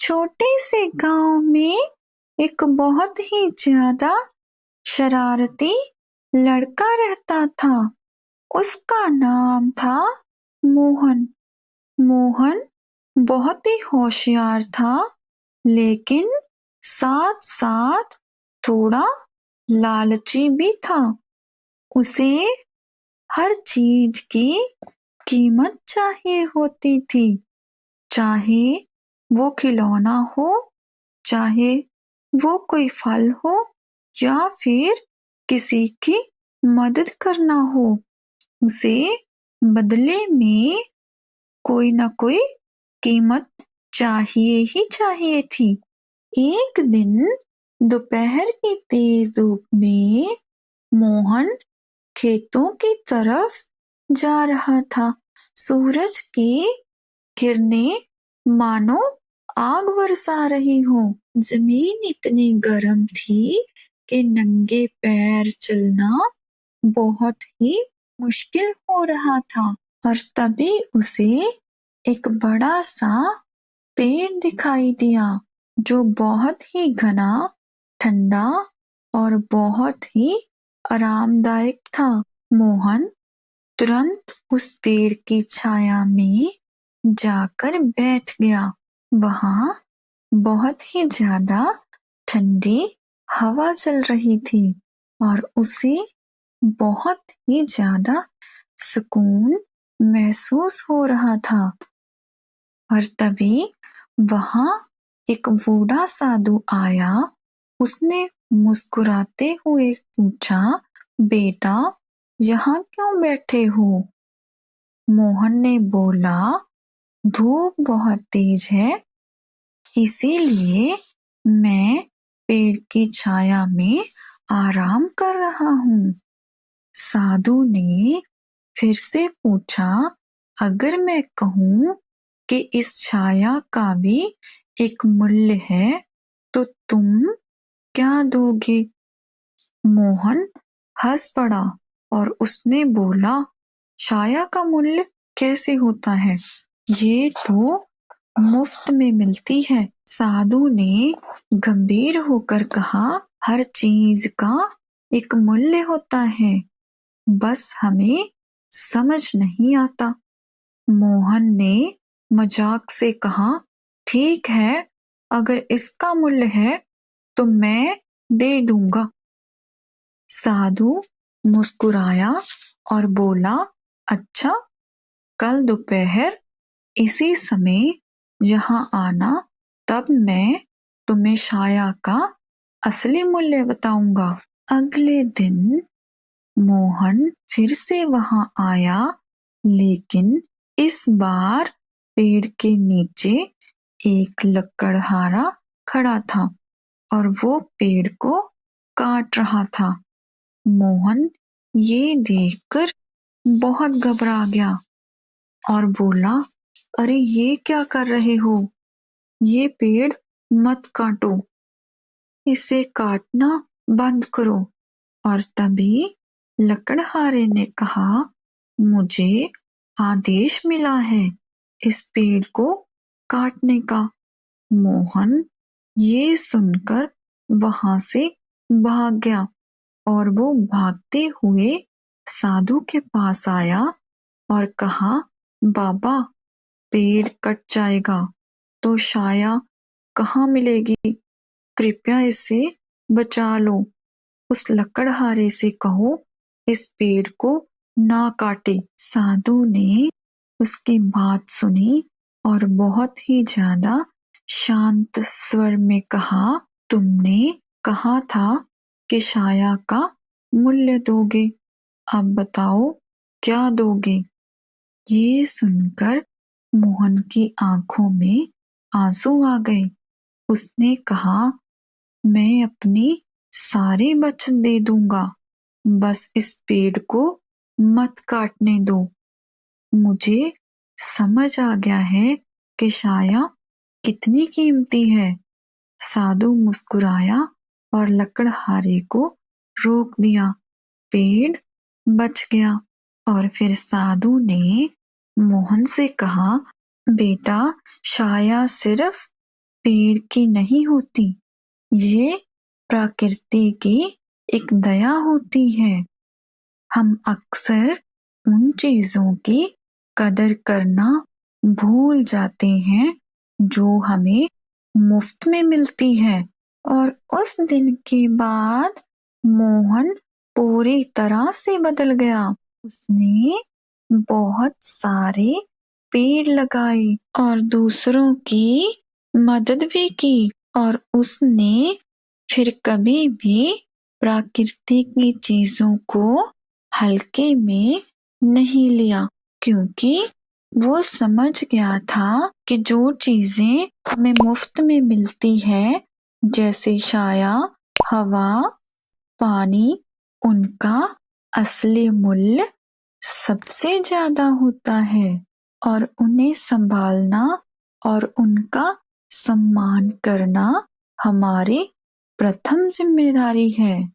छोटे से गांव में एक बहुत ही ज्यादा शरारती लड़का रहता था। उसका नाम था मोहन। मोहन बहुत ही होशियार था, लेकिन साथ साथ थोड़ा लालची भी था। उसे हर चीज की कीमत चाहिए होती थी, चाहे वो खिलौना हो, चाहे वो कोई फल हो, या फिर किसी की मदद करना हो। उसे बदले में कोई ना कोई कीमत चाहिए ही चाहिए थी। एक दिन दोपहर की तेज धूप में मोहन खेतों की तरफ जा रहा था। सूरज की किरणें मानो आग बरसा रही हो। जमीन इतनी गर्म थी कि नंगे पैर चलना बहुत ही मुश्किल हो रहा था। और तभी उसे एक बड़ा सा पेड़ दिखाई दिया, जो बहुत ही घना, ठंडा और बहुत ही आरामदायक था। मोहन तुरंत उस पेड़ की छाया में जाकर बैठ गया। वहां बहुत ही ज्यादा ठंडी हवा चल रही थी और उसे बहुत ही ज्यादा सुकून महसूस हो रहा था। और तभी वहां एक बूढ़ा साधु आया। उसने मुस्कुराते हुए पूछा, बेटा, यहाँ क्यों बैठे हो? मोहन ने बोला, धूप बहुत तेज है, इसीलिए मैं पेड़ की छाया में आराम कर रहा हूँ। साधु ने फिर से पूछा, अगर मैं कहूँ कि इस छाया का भी एक मूल्य है, तो तुम क्या दोगे? मोहन हंस पड़ा और उसने बोला, छाया का मूल्य कैसे होता है? ये तो मुफ्त में मिलती है। साधु ने गंभीर होकर कहा, हर चीज का एक मूल्य होता है, बस हमें समझ नहीं आता। मोहन ने मजाक से कहा, ठीक है, अगर इसका मूल्य है तो मैं दे दूंगा। साधु मुस्कुराया और बोला, अच्छा, कल दोपहर इसी समय यहाँ आना, तब मैं तुम्हें छाया का असली मूल्य बताऊंगा। अगले दिन मोहन फिर से वहां आया, लेकिन इस बार पेड़ के नीचे एक लकड़हारा खड़ा था और वो पेड़ को काट रहा था। मोहन ये देखकर बहुत घबरा गया और बोला, अरे ये क्या कर रहे हो? ये पेड़ मत काटो, इसे काटना बंद करो। और तभी लकड़हारे ने कहा, मुझे आदेश मिला है इस पेड़ को काटने का। मोहन ये सुनकर वहां से भाग गया और वो भागते हुए साधु के पास आया और कहा, बाबा, पेड़ कट जाएगा तो छाया कहाँ मिलेगी? कृपया इसे बचा लो। उस लकड़हारे से कहो इस पेड़ को ना काटे। साधु ने उसकी बात सुनी और बहुत ही ज्यादा शांत स्वर में कहा, तुमने कहा था कि छाया का मूल्य दोगे, अब बताओ क्या दोगे? ये सुनकर मोहन की आंखों में आंसू आ गए। उसने कहा, मैं अपनी सारी बचत दे दूंगा, बस इस पेड़ को मत काटने दो। मुझे समझ आ गया है कि छाया कितनी कीमती है। साधु मुस्कुराया और लकड़हारे को रोक दिया। पेड़ बच गया। और फिर साधु ने मोहन से कहा, बेटा, छाया सिर्फ पेड़ की नहीं होती, ये प्रकृति की एक दया होती है। हम अक्सर उन चीजों की कदर करना भूल जाते हैं जो हमें मुफ्त में मिलती है। और उस दिन के बाद मोहन पूरी तरह से बदल गया। उसने बहुत सारे पेड़ लगाए और दूसरों की मदद भी की, और उसने फिर कभी भी प्रकृति की चीजों को हल्के में नहीं लिया, क्योंकि वो समझ गया था कि जो चीजें हमें मुफ्त में मिलती है, जैसे छाया, हवा, पानी, उनका असली मूल्य सबसे ज्यादा होता है, और उन्हें संभालना और उनका सम्मान करना हमारी प्रथम जिम्मेदारी है।